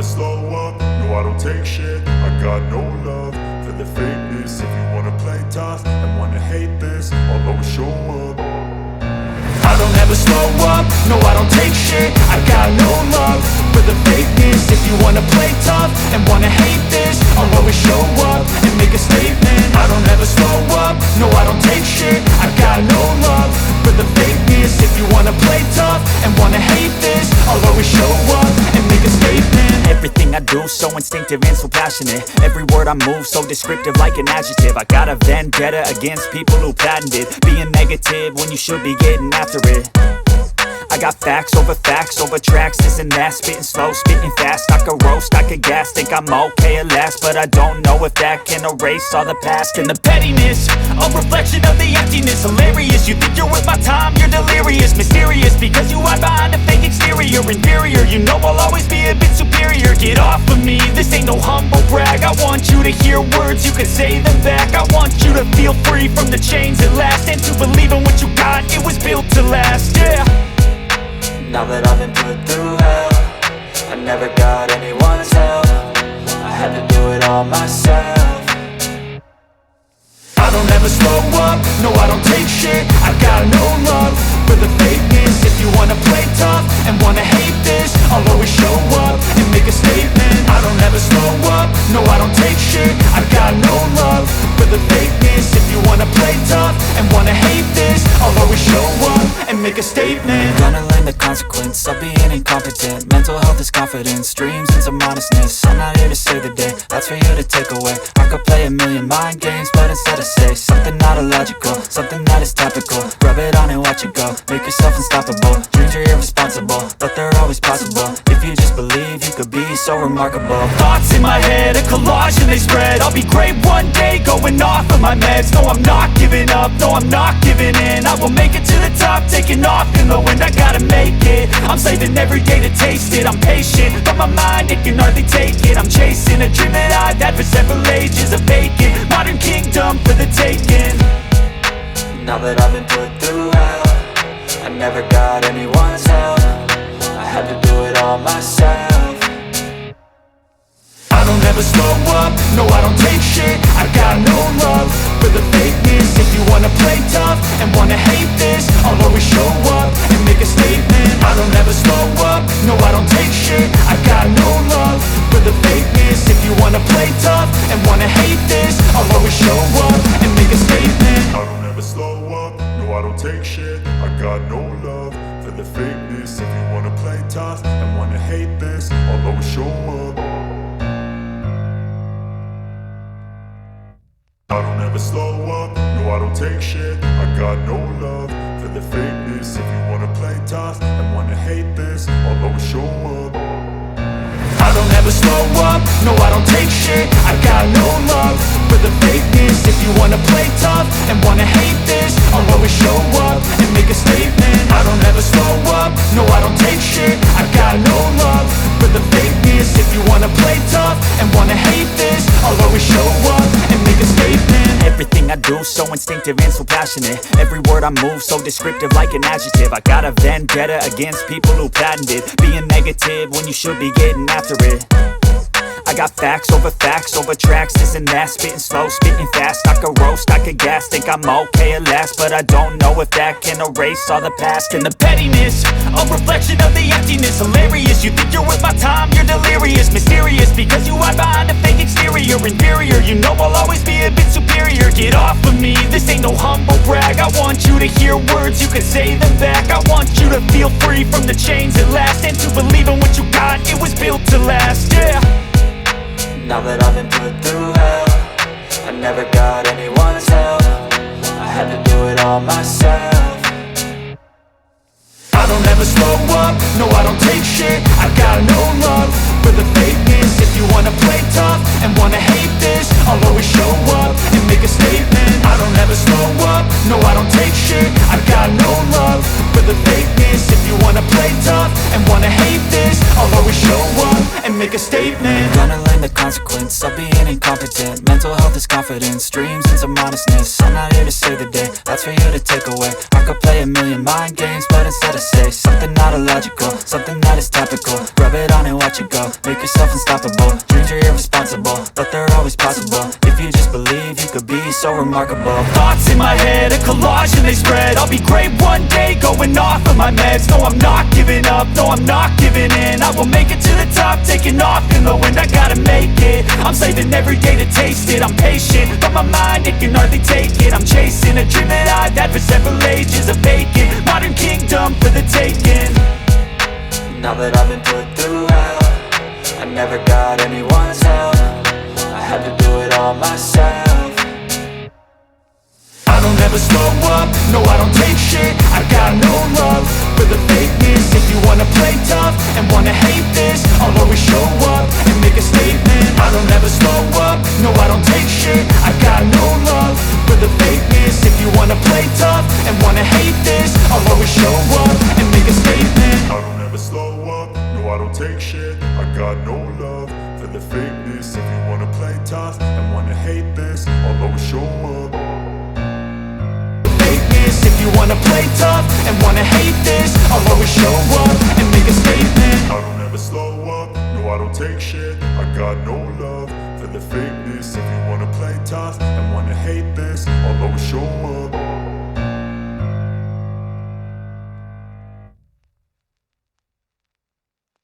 slow up, no I don't take shit. I got no love for the fakeness. If you wanna play tough and wanna hate this, I'll always show up. I don't ever slow up, no I don't take shit. I got no love for the fakeness. If you wanna play tough and wanna hate this, I'll always show up and make a statement. I don't ever slow up, no I don't take shit. I got no love for the fakeness. If you wanna play tough and wanna hate this, I'll always show up and make a statement. Everything I do so instinctive and so passionate. Every word I move so descriptive like an adjective. I got a vendetta against people who patented being negative when you should be getting after it. I got facts over tracks, this and that. Spitting slow, spitting fast, I could roast, I could gas. Think I'm okay at last, but I don't know if that can erase all the past. And the pettiness, a reflection of the emptiness. Hilarious, you think you're worth my time, you're delirious. Mysterious, because you hide behind a fake exterior. Inferior, you know I'll always be a bit superior. Get off of me, this ain't no humble brag. I want you to hear words, you can say them back. I want you to feel free from the chains at last, and to believe in what you got, it was built to last, yeah. Now that I've been put through hell, I never got anyone's help. I had to do it all myself. I don't ever slow up, no I don't take shit. I got no love for the fakeness. If you wanna play tough and wanna hate this, I'll always show up and make a statement. I don't ever slow up, no I don't take shit. I got no love for the fakeness. If you wanna play tough and wanna hate this, I'll always show up and make a statement. Gonna learn the consequence of being incompetent. Mental health is confidence, dreams and some modestness. I'm not here to save the day, that's for you to take away. I could play a million mind games, but instead I say something not illogical, something that is topical. Rub it on and watch it go, make yourself unstoppable. Dreams are irresponsible, but they're always possible. If you just believe, you could be so remarkable. Thoughts in my head, a collage and they spread. I'll be great one day, going off of my meds. No, I'm not giving up, no, I'm not giving in. I will make it to the top, taking off in the wind. I gotta make it, I'm saving every day to taste it. I'm patient, but my mind, it can hardly take it. I'm chasing a dream that I've had for several ages. A vacant, modern kingdom for the taking. Now that I've been put through hell, I never got anyone's help. I had to do it all myself. I don't ever slow up, no I don't take shit. I got no love for the fakeness. If you wanna play tough and wanna hate this, I'll always show up and make a statement. I don't ever slow up, no I don't take shit. I got no love for the fakeness. If you wanna play tough and wanna hate this, I'll always show up and make a statement. I don't ever slow up, no I don't take shit. I got no love for the fakeness. If you wanna play tough and wanna hate this, I'll always show up. I don't ever slow up, no I don't take shit. I got no love for the fakeness. If you wanna play tough and wanna hate this, I'll always show up. I don't ever slow up, no I don't take shit. I got no love for the fakeness. If you wanna play tough and wanna hate this, I'll always show up and make a statement. I don't ever slow up, no I don't take shit. I got no love for the fakeness. If you wanna play tough and wanna hate this, I'll always show up and make a statement. Everything I do so instinctive and so passionate. Every word I move so descriptive like an adjective. I got a vendetta against people who patented being negative when you should be getting after it. I got facts over tracks, this and that. Spitting slow, spitting fast, I could roast, I could gas. Think I'm okay at last, but I don't know if that can erase all the past. And the pettiness, a reflection of the emptiness. Hilarious, you think you're worth my time, you're delirious. Mysterious, because you hide behind a fake exterior. Inferior, you know I'll always be a bit superior. Get off of me, this ain't no humble brag. I want you to hear words, you can say them back. I want you to feel free from the chains at last, and to believe in what you got, it was built to last, yeah. Now that I've been put through hell, I never got anyone's help. I had to do it all myself. I don't ever slow up, no I don't take shit. I got no love for the fakeness. If you wanna play tough and wanna hate this, I'll always show up and make a statement. I don't ever slow up, no I don't take shit. I got no love for the fakeness. If you wanna play tough and wanna hate this, I'll always show make a statement. Gonna learn the consequence of being incompetent. Mental health is confidence, dreams into modestness. I'm not here to save the day, that's for you to take away. I could play a million mind games, but instead I say something not illogical, something that is topical. Rub it on and watch it go, make yourself unstoppable. Dreams are irresponsible, but they're always possible. If you just believe, you could be so remarkable. Thoughts in my head, a collage and they spread. I'll be great one day, going off of my meds. No, I'm not giving up, no, I'm not giving in. I will make it to the top, taking off in the wind. I gotta make it, I'm saving every day to taste it. I'm patient, but my mind, it can hardly take it. I'm chasing a dream that I've had for several ages. A vacant, modern kingdom for the taking. Now that I've been put through hell, I never got anyone's help. I had to do it all myself. I don't ever slow up, no I don't take shit. I got no love for the fakeness. If you wanna play tough and wanna hate this, I'll always show up and make a statement. I don't ever slow up, no I don't take shit. I got no love for the fakeness. If you wanna play tough and wanna hate this, I'll always show up and make a statement. I don't ever slow up, no I don't take shit. I got no love for the fakeness. If you wanna play tough and wanna hate this, I'll always show up. If you wanna play tough and wanna hate this, I'll always show up and make a statement. I don't ever slow up, no I don't take shit. I got no love for the fakeness. If you wanna play tough and wanna hate this, I'll always show up.